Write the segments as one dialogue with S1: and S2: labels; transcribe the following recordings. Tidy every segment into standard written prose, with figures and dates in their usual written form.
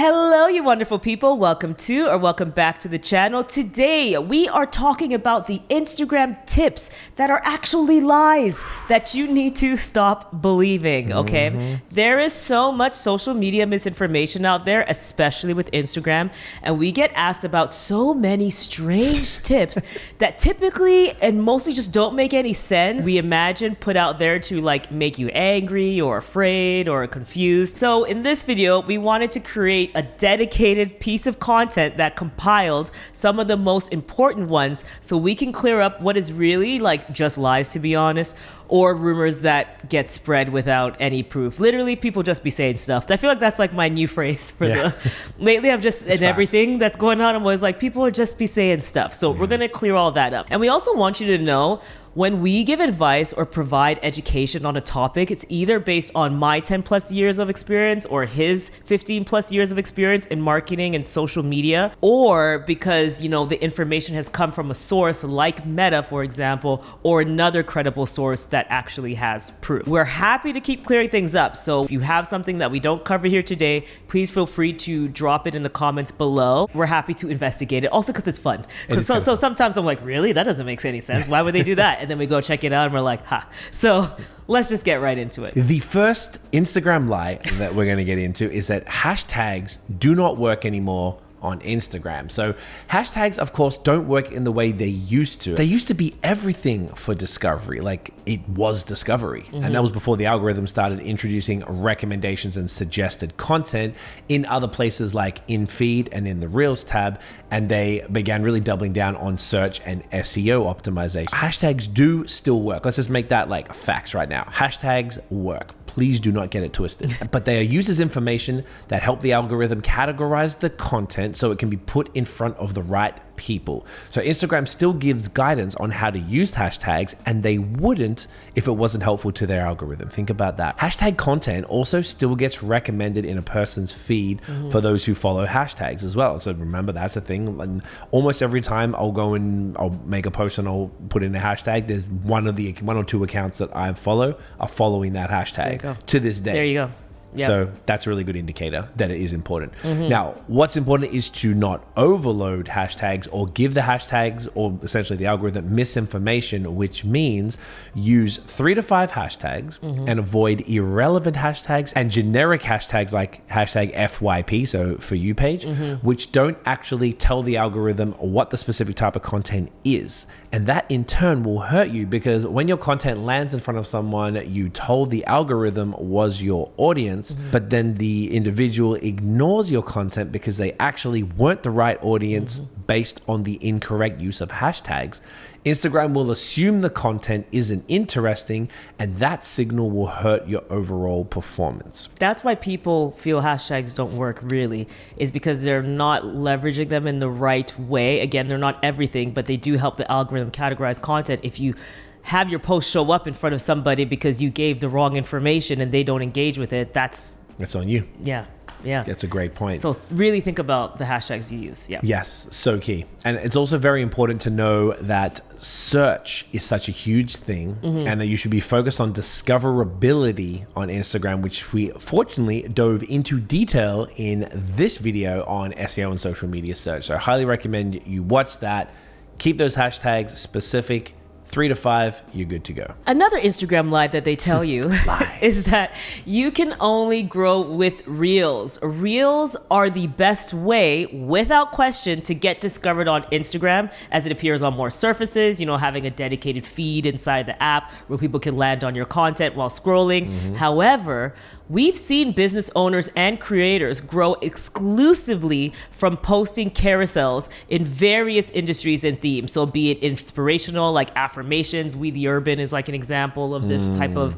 S1: Hello, you wonderful people. Welcome back to the channel. Today, we are talking about the Instagram tips that are actually lies that you need to stop believing, okay? There is so much social media misinformation out there, especially with Instagram, and we get asked about so many strange tips that typically and mostly just don't make any sense. We imagine put out there to like make you angry or afraid or confused. So in this video, we wanted to create a dedicated piece of content that compiled some of the most important ones so we can clear up what is really like just lies, to be honest, or rumors that get spread without any proof. Literally, people just be saying stuff. I feel like that's like my new phrase for lately. I've just, in everything that's going on, I'm always like, people would just be saying stuff. So we're gonna clear all that up. And we also want you to know, when we give advice or provide education on a topic, it's either based on my 10 plus years of experience or his 15 plus years of experience in marketing and social media, or because, you know, the information has come from a source like Meta, for example, or another credible source that actually has proof. We're happy to keep clearing things up. So if you have something that we don't cover here today, please feel free to drop it in the comments below. We're happy to investigate it. Also because it's fun. So sometimes I'm like, really? That doesn't make any sense. Why would they do that? And then we go check it out and we're like, ha. So let's just get right into it.
S2: The first Instagram lie that we're going to get into is that hashtags do not work anymore on Instagram. So hashtags, of course, don't work in the way they used to. They used to be everything for discovery, like it was discovery. And that was before the algorithm started introducing recommendations and suggested content in other places like in feed and in the Reels tab. And they began really doubling down on search and SEO optimization. Hashtags do still work. Let's just make that like facts right now. Hashtags work. Please do not get it twisted. But they are used as information that help the algorithm categorize the content so it can be put in front of the right people. So Instagram still gives guidance on how to use hashtags, and they wouldn't if it wasn't helpful to their algorithm. Think about that. Hashtag content also still gets recommended in a person's feed for those who follow hashtags as well. So remember, that's a thing. And almost every time I'll go and I'll make a post and I'll put in a hashtag, there's one or two accounts that I follow are following that hashtag to this day.
S1: There you go. Yep.
S2: So that's a really good indicator that it is important. Now, what's important is to not overload hashtags or give the hashtags or essentially the algorithm misinformation, which means use 3 to 5 hashtags and avoid irrelevant hashtags and generic hashtags like hashtag FYP, so for you page, which don't actually tell the algorithm what the specific type of content is. And that in turn will hurt you, because when your content lands in front of someone you told the algorithm was your audience, but then the individual ignores your content because they actually weren't the right audience based on the incorrect use of hashtags, Instagram will assume the content isn't interesting, and that signal will hurt your overall performance.
S1: That's why people feel hashtags don't work, really, is because they're not leveraging them in the right way. Again, they're not everything, but they do help the algorithm categorize content. If you have your post show up in front of somebody because you gave the wrong information and they don't engage with it, that's
S2: on you.
S1: Yeah.
S2: That's a great point.
S1: So really think about the hashtags you use. Yeah.
S2: Yes, so key. And it's also very important to know that search is such a huge thing and that you should be focused on discoverability on Instagram, which we fortunately dove into detail in this video on SEO and social media search. So I highly recommend you watch that. Keep those hashtags specific. 3 to 5, you're good to go.
S1: Another Instagram lie that they tell you is that you can only grow with Reels. Reels are the best way, without question, to get discovered on Instagram, as it appears on more surfaces, you know, having a dedicated feed inside the app where people can land on your content while scrolling. However, we've seen business owners and creators grow exclusively from posting carousels in various industries and themes. So be it inspirational, like affirmations, We the Urban is like an example of this type of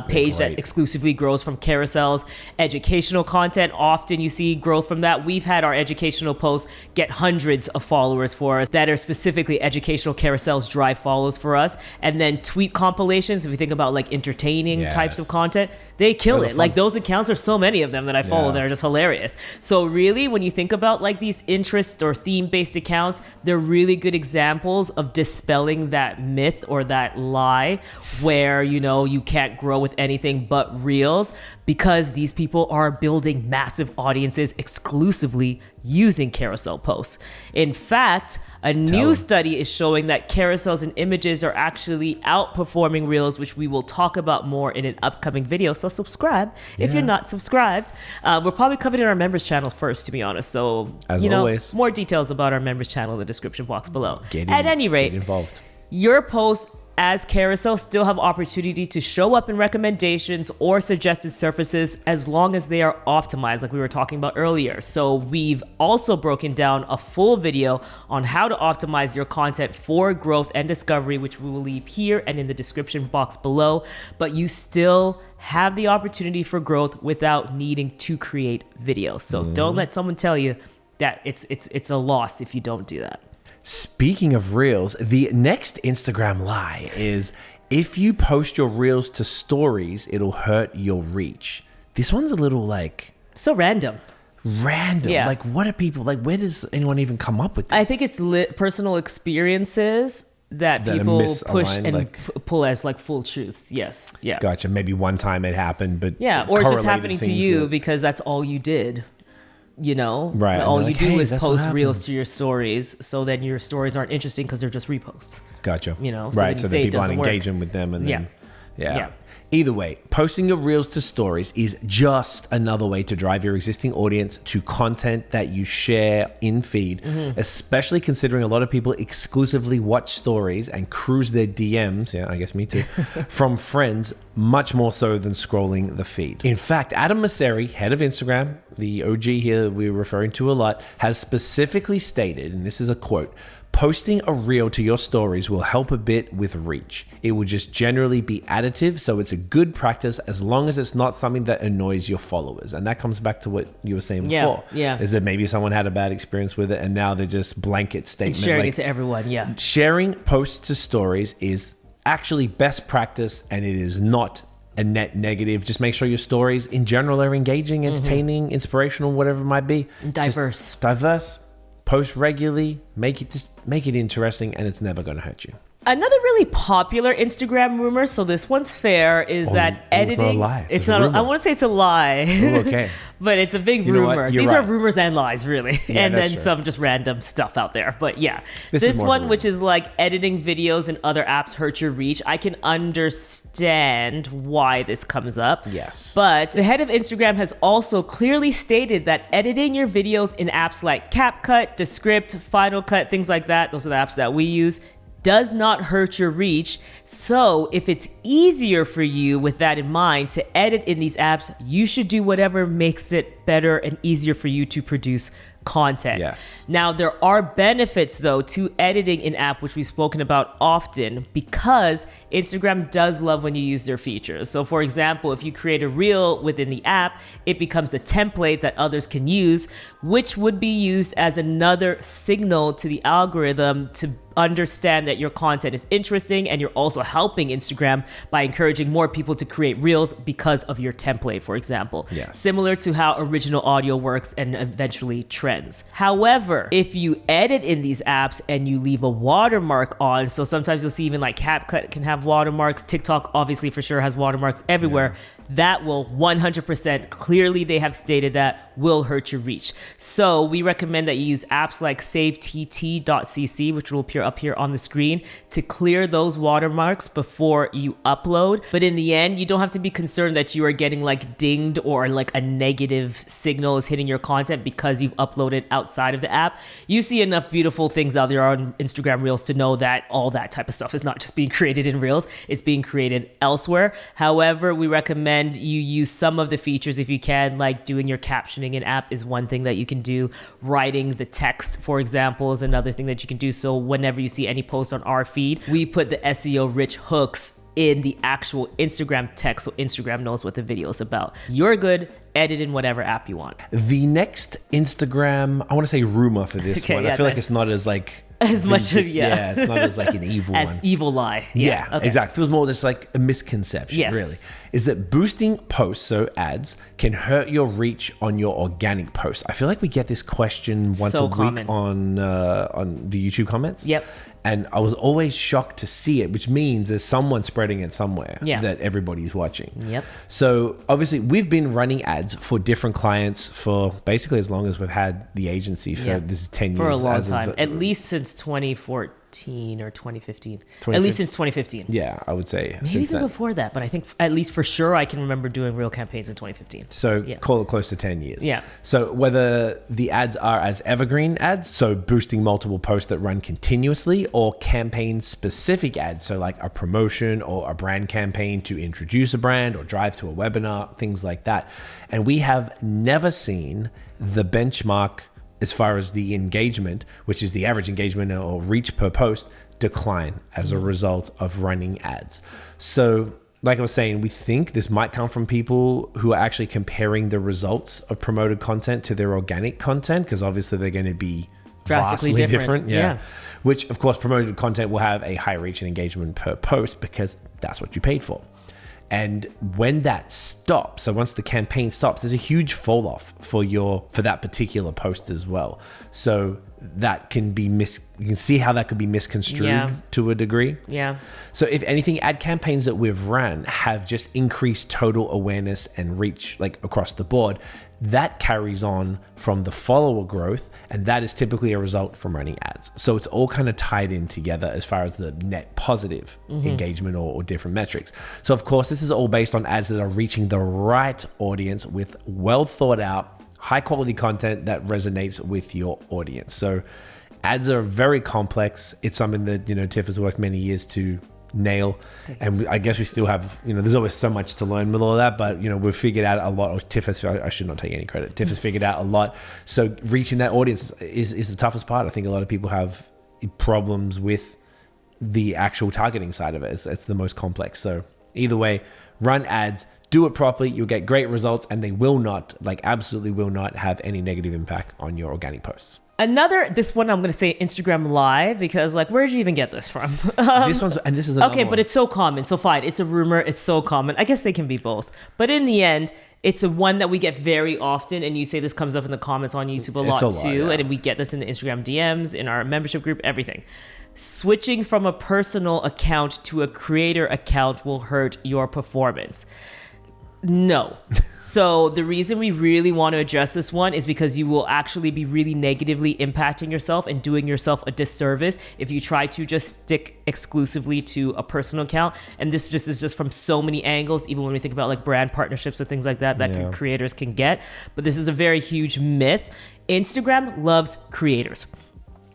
S1: page that exclusively grows from carousels. Educational content, often you see growth from that. We've had our educational posts get hundreds of followers for us that are specifically educational carousels drive follows for us. And then tweet compilations, if you think about like entertaining types of content, they kill it. Like those accounts, there's so many of them that I follow that are just hilarious. So really, when you think about like these interest or theme-based accounts, they're really good examples of dispelling that myth or that lie where, you know, you can't grow with anything but Reels, because these people are building massive audiences exclusively using carousel posts. In fact, a new study is showing that carousels and images are actually outperforming Reels, which we will talk about more in an upcoming video. So subscribe if you're not subscribed. We're probably covering our members channel first, to be honest. So,
S2: as always,
S1: more details about our members channel in the description box below. At any rate,
S2: get involved.
S1: Your posts as carousel still have opportunity to show up in recommendations or suggested surfaces as long as they are optimized, like we were talking about earlier. So we've also broken down a full video on how to optimize your content for growth and discovery, which we will leave here and in the description box below. But you still have the opportunity for growth without needing to create videos. So don't let someone tell you that it's a loss if you don't do that.
S2: Speaking of Reels, the next Instagram lie is if you post your Reels to stories, it'll hurt your reach. This one's a little like...
S1: so random.
S2: Yeah. Like, what are people... like, where does anyone even come up with this?
S1: I think it's personal experiences that people push and pull as like full truths. Yes. Yeah.
S2: Gotcha. Maybe one time it happened, but...
S1: yeah, or it's just happening to you because that's all you did. You know,
S2: right?
S1: All you do is post Reels to your stories, so then your stories aren't interesting because they're just reposts.
S2: Gotcha.
S1: You know,
S2: right? So then people aren't engaging with them, and then yeah. Either way, posting your Reels to stories is just another way to drive your existing audience to content that you share in feed, especially considering a lot of people exclusively watch stories and cruise their DMs, yeah, I guess me too, from friends much more so than scrolling the feed. In fact, Adam Mosseri, head of Instagram, the OG here we're referring to a lot, has specifically stated, and this is a quote, "Posting a reel to your stories will help a bit with reach. It will just generally be additive, so it's a good practice as long as it's not something that annoys your followers." And that comes back to what you were saying before.
S1: Yeah.
S2: Is that maybe someone had a bad experience with it and now they're just blanket statement.
S1: And sharing it to everyone, yeah.
S2: Sharing posts to stories is actually best practice and it is not a net negative. Just make sure your stories in general are engaging, entertaining, inspirational, whatever it might be. Diverse. Post regularly, make it interesting, and it's never going to hurt you.
S1: Another really popular Instagram rumor, so this one's fair, is that editing... It's not a lie. It's not I want to say it's a lie.
S2: Oh, okay.
S1: But it's a big rumor. These are rumors and lies, really.
S2: Yeah,
S1: and then
S2: true.
S1: some just random stuff out there. But yeah,
S2: this
S1: one, which is like editing videos and other apps hurt your reach, I can understand why this comes up.
S2: Yes.
S1: But the head of Instagram has also clearly stated that editing your videos in apps like CapCut, Descript, Final Cut, things like that, those are the apps that we use, does not hurt your reach. So if it's easier for you with that in mind to edit in these apps, you should do whatever makes it better and easier for you to produce content.
S2: Yes.
S1: Now, there are benefits though to editing in app, which we've spoken about often, because Instagram does love when you use their features. So for example, if you create a reel within the app, it becomes a template that others can use, which would be used as another signal to the algorithm to understand that your content is interesting, and you're also helping Instagram by encouraging more people to create reels because of your template, for example.
S2: Yes.
S1: Similar to how original audio works and eventually trends. However, if you edit in these apps and you leave a watermark on, so sometimes you'll see even like CapCut can have watermarks, TikTok obviously for sure has watermarks everywhere, that will 100% clearly, they have stated that will hurt your reach. So we recommend that you use apps like saveTT.cc, which will appear up here on the screen, to clear those watermarks before you upload. But in the end, you don't have to be concerned that you are getting like dinged or like a negative signal is hitting your content because you've uploaded outside of the app. You see enough beautiful things out there on Instagram Reels to know that all that type of stuff is not just being created in Reels, it's being created elsewhere. However, we recommend you use some of the features if you can, like doing your captioning in app is one thing that you can do. Writing the text, for example, is another thing that you can do. So whenever you see any posts on our feed, we put the SEO rich hooks in the actual Instagram text so Instagram knows what the video is about. You're good. Edit in whatever app you want.
S2: The next Instagram, I want to say rumor for this one. I feel like it's not as like...
S1: as much of,
S2: yeah, it's not as like an evil
S1: as
S2: one.
S1: As evil lie.
S2: Yeah, okay. Exactly. Feels more just like a misconception, really. Is that boosting posts, so ads, can hurt your reach on your organic posts? I feel like we get this question once a week on the YouTube comments.
S1: Yep.
S2: And I was always shocked to see it, which means there's someone spreading it somewhere that everybody's watching.
S1: Yep.
S2: So obviously we've been running ads for different clients for basically as long as we've had the agency. For this is 10 years.
S1: For a long time. At least since 2014 or 2015. At least since 2015.
S2: Yeah, I would say.
S1: Maybe even before that, but I think at least for sure I can remember doing real campaigns in 2015.
S2: So call it close to 10 years.
S1: Yeah.
S2: So whether the ads are as evergreen ads, so boosting multiple posts that run continuously, or campaign specific ads, so like a promotion or a brand campaign to introduce a brand or drive to a webinar, things like that. And we have never seen the benchmark as far as the engagement, which is the average engagement or reach per post, decline as a result of running ads. So like I was saying, we think this might come from people who are actually comparing the results of promoted content to their organic content, because obviously they're going to be
S1: drastically
S2: vastly
S1: different.
S2: Yeah. Which of course promoted content will have a high reach and engagement per post because that's what you paid for. And when that stops, so once the campaign stops, there's a huge fall off for that particular post as well. So that can be you can see how that could be misconstrued to a degree.
S1: Yeah.
S2: So if anything, ad campaigns that we've ran have just increased total awareness and reach, like across the board. That carries on from the follower growth, and that is typically a result from running ads. So it's all kind of tied in together as far as the net positive engagement or different metrics. So of course, this is all based on ads that are reaching the right audience with well thought out, high quality content that resonates with your audience. So ads are very complex. It's something that, Tiff has worked many years to nail. And I guess we still have, there's always so much to learn with all of that, but, we've figured out a lot. Or Tiff has, I should not take any credit. Tiff has figured out a lot. So reaching that audience is the toughest part. I think a lot of people have problems with the actual targeting side of it. It's the most complex. So either way, run ads, do it properly. You'll get great results, and they will not, absolutely will not have any negative impact on your organic posts.
S1: This one I'm going to say Instagram Live, because where did you even get this from?
S2: This is another
S1: okay,
S2: one.
S1: but it's so common. So fine, it's a rumor. It's so common. I guess they can be both. But in the end, it's a one that we get very often. And you say this comes up in the comments on YouTube a lot too. Yeah. And we get this in the Instagram DMs, in our membership group, everything. Switching from a personal account to a creator account will hurt your performance. No. So the reason we really want to address this one is because you will actually be really negatively impacting yourself and doing yourself a disservice if you try to just stick exclusively to a personal account. And this is just from so many angles, even when we think about brand partnerships and things like that creators can get. But this is a very huge myth. Instagram loves creators.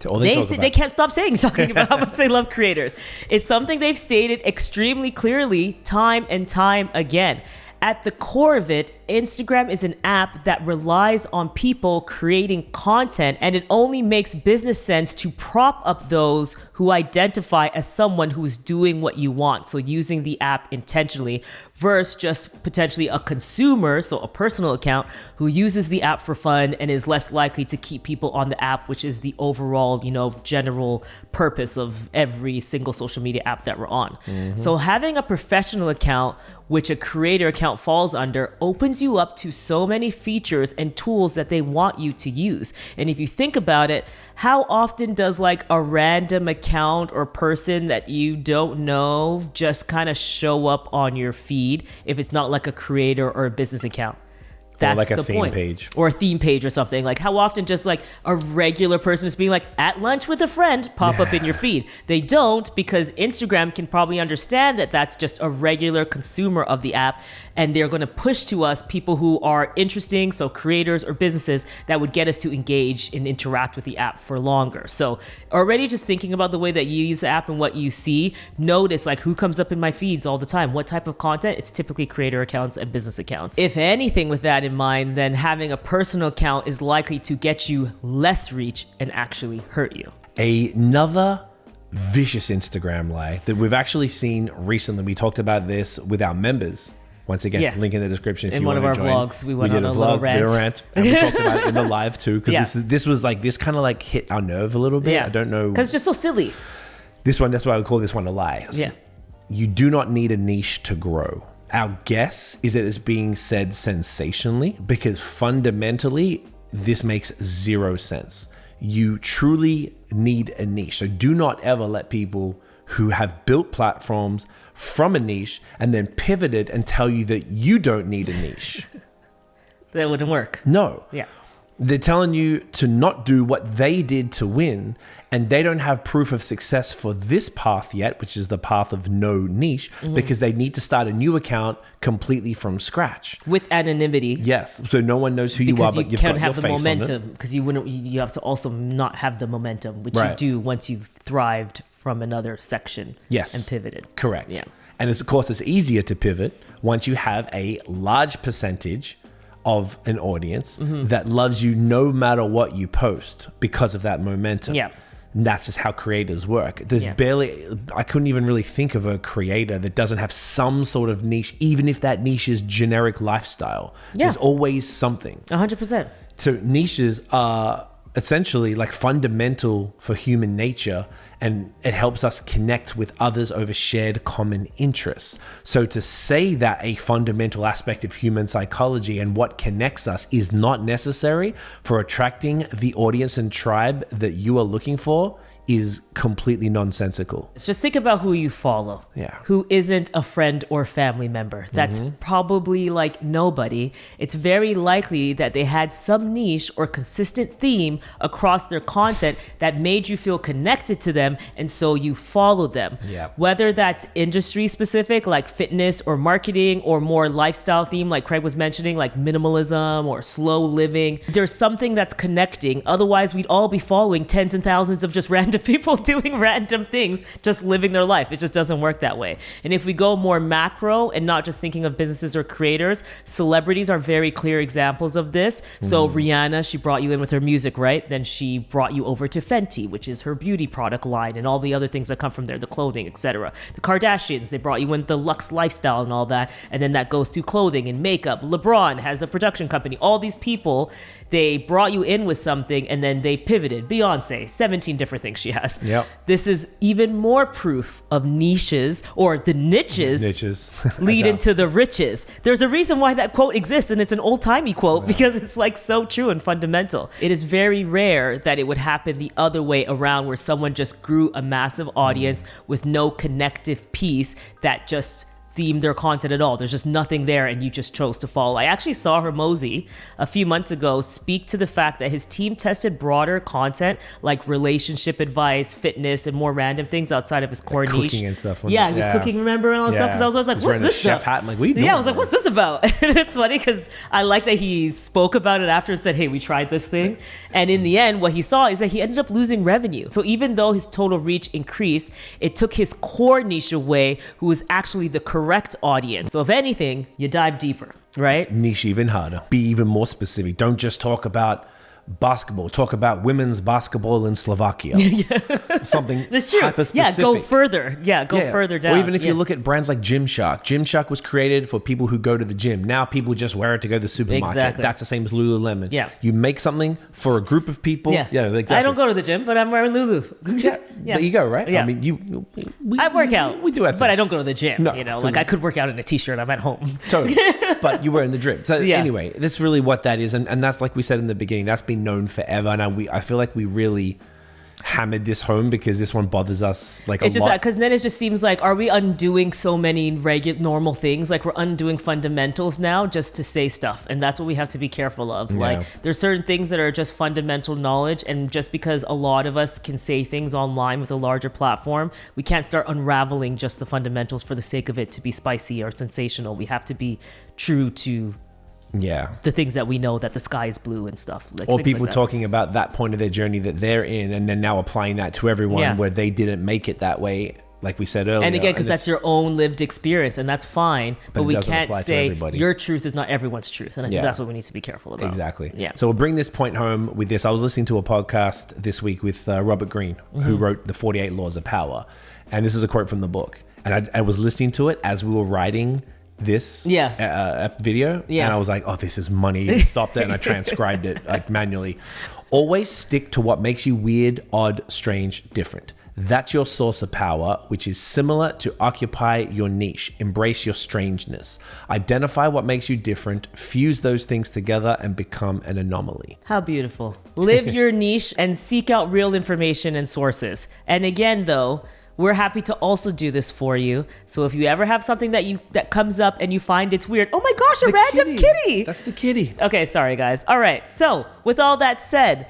S1: They can't stop talking about how much they love creators. It's something they've stated extremely clearly time and time again. At the core of it, Instagram is an app that relies on people creating content, and it only makes business sense to prop up those who identify as someone who's doing what you want. So using the app intentionally versus just potentially a consumer, so a personal account, who uses the app for fun and is less likely to keep people on the app, which is the overall, general purpose of every single social media app that we're on. Mm-hmm. So having a professional account, which a creator account falls under, opens you up to so many features and tools that they want you to use. And if you think about it, how often does a random account or person that you don't know just kind of show up on your feed if it's not a creator or a business account? That's
S2: or
S1: the
S2: theme
S1: point.
S2: Page.
S1: Or a theme page or something. How often just a regular person is being at lunch with a friend pop up in your feed? They don't, because Instagram can probably understand that that's just a regular consumer of the app, and they're going to push to us people who are interesting, so creators or businesses that would get us to engage and interact with the app for longer. So already just thinking about the way that you use the app and what you see, notice who comes up in my feeds all the time, what type of content. It's typically creator accounts and business accounts. If anything, with that in mind, then having a personal account is likely to get you less reach and actually hurt you.
S2: Another vicious Instagram lie that we've actually seen recently. We talked about this with our members. Once again, link in the description if you want to join.
S1: In one of our vlogs, we went on a little rant.
S2: And we talked about it in the live too, because this kind of hit our nerve a little bit. I don't know.
S1: Because it's just so silly.
S2: That's why we call this one a lie.
S1: Yeah.
S2: You do not need a niche to grow. Our guess is that it's being said sensationally, because fundamentally, this makes zero sense. you truly need a niche. So do not ever let people who have built platforms from a niche and then pivoted and tell you that you don't need a niche.
S1: That wouldn't work.
S2: No.
S1: Yeah.
S2: They're telling you to not do what they did to win, and they don't have proof of success for this path yet, which is the path of no niche, because they need to start a new account completely from scratch.
S1: With anonymity.
S2: Yes. So no one knows who you are, but you've got your face on it.
S1: Because you can't have the momentum, because you have to also not have the momentum, which you do once you've thrived from another section.
S2: Yes.
S1: And pivoted.
S2: Correct.
S1: Yeah.
S2: And of course, it's easier to pivot once you have a large percentage of an audience that loves you no matter what you post because of that momentum.
S1: Yeah.
S2: And that's just how creators work. There's I couldn't even really think of a creator that doesn't have some sort of niche, even if that niche is generic lifestyle. Yeah. There's always something.
S1: 100%.
S2: So niches are essentially like fundamental for human nature, and it helps us connect with others over shared common interests. So to say that a fundamental aspect of human psychology and what connects us is not necessary for attracting the audience and tribe that you are looking for is completely nonsensical.
S1: Just think about who you follow.
S2: Yeah.
S1: Who isn't a friend or family member. That's probably like nobody. It's very likely that they had some niche or consistent theme across their content that made you feel connected to them, and so you followed them.
S2: Yeah.
S1: Whether that's industry specific, like fitness or marketing, or more lifestyle theme, like Craig was mentioning, like minimalism or slow living. There's something that's connecting. Otherwise, we'd all be following tens and thousands of just random people doing random things, just living their life. It just doesn't work that way. And if we go more macro and not just thinking of businesses or creators, celebrities are very clear examples of this. So Rihanna, she brought you in with her music, right? Then she brought you over to Fenty, which is her beauty product line, and all the other things that come from there, the clothing, etc. The Kardashians, they brought you in the luxe lifestyle and all that, and then that goes to clothing and makeup. LeBron has a production company. All these people, they brought you in with something and then they pivoted. Beyonce, 17 different things she has.
S2: Yep.
S1: This is even more proof of niches, or the niches lead into the riches. There's a reason why that quote exists, and it's an old-timey quote because it's like so true and fundamental. It is very rare that it would happen the other way around, where someone just grew a massive audience with no connective piece that just theme their content at all. There's just nothing there, and you just chose to follow. I actually saw Hermosi a few months ago speak to the fact that his team tested broader content like relationship advice, fitness, and more random things outside of his core niche.
S2: Cooking and stuff.
S1: Yeah, he was cooking, remember, and all that stuff. Because I was always like, what's this
S2: chef
S1: stuff?
S2: hat. I'm like, what are you doing?
S1: Yeah, I was like, what's this about? And it's funny because I like that he spoke about it after and said, hey, we tried this thing. And in the end, what he saw is that he ended up losing revenue. So even though his total reach increased, it took his core niche away, who was actually the correct audience. So if anything, you dive deeper, right?
S2: Niche even harder. Be even more specific. Don't just talk about basketball. Talk about women's basketball in Slovakia. Something
S1: that's true.
S2: hyper-specific.
S1: Yeah, go further. Yeah, go further down.
S2: Or even if you look at brands like Gymshark. Gymshark was created for people who go to the gym. Now people just wear it to go to the supermarket.
S1: Exactly.
S2: That's the same as Lululemon.
S1: Yeah.
S2: You make something for a group of people.
S1: Yeah,
S2: exactly.
S1: I don't go to the gym, but I'm wearing Lulu.
S2: Yeah. There you go, right?
S1: Yeah.
S2: I mean,
S1: I work out.
S2: We do our thing.
S1: But I don't go to the gym.
S2: No,
S1: like I could work out in a t-shirt. I'm at home.
S2: Totally. But you were in the gym. So anyway, that's really what that is. And that's, like we said in the beginning, that's been known forever. And I feel like we really hammered this home because this one bothers us like a lot.
S1: It's just that because then it just seems like, are we undoing so many normal things? Like we're undoing fundamentals now just to say stuff, and that's what we have to be careful of.
S2: Yeah.
S1: Like there's certain things that are just fundamental knowledge, and just because a lot of us can say things online with a larger platform, we can't start unraveling just the fundamentals for the sake of it to be spicy or sensational. We have to be true to the things that we know, that the sky is blue and stuff. Like,
S2: or people talking about that point of their journey that they're in, and then now applying that to everyone where they didn't make it that way, like we said earlier.
S1: And again, because that's your own lived experience, and that's fine. But we can't say your truth is not everyone's truth. And I think that's what we need to be careful about.
S2: Exactly.
S1: Yeah.
S2: So we'll bring this point home with this. I was listening to a podcast this week with Robert Greene, who wrote The 48 Laws of Power. And this is a quote from the book. And I was listening to it as we were writing this video, and I was like, oh, this is money. I stopped it and I transcribed it like manually. Always stick to what makes you weird, odd, strange, different. That's your source of power, which is similar to occupy your niche, embrace your strangeness, identify what makes you different, fuse those things together, and become an anomaly.
S1: How beautiful. Live your niche and seek out real information and sources. And again, though, we're happy to also do this for you. So if you ever have something that comes up and you find it's weird, oh my gosh, a random kitty.
S2: That's the kitty.
S1: Okay, sorry guys. All right. So with all that said,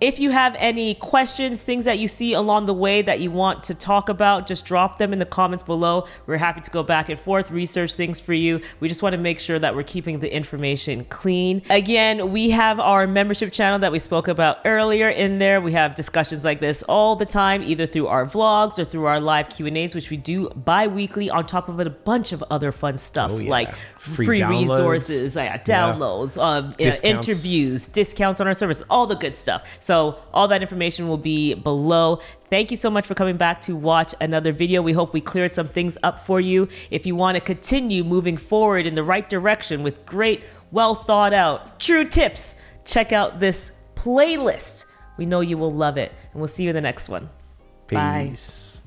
S1: if you have any questions, things that you see along the way that you want to talk about, just drop them in the comments below. We're happy to go back and forth, research things for you. We just want to make sure that we're keeping the information clean. Again, we have our membership channel that we spoke about earlier in there. We have discussions like this all the time, either through our vlogs or through our live Q&As, which we do bi-weekly, on top of it, a bunch of other fun stuff like free resources, downloads, interviews, discounts on our service, all the good stuff. So all that information will be below. Thank you so much for coming back to watch another video. We hope we cleared some things up for you. If you want to continue moving forward in the right direction with great, well thought out, true tips, check out this playlist. We know you will love it. And we'll see you in the next one.
S2: Peace.
S1: Bye.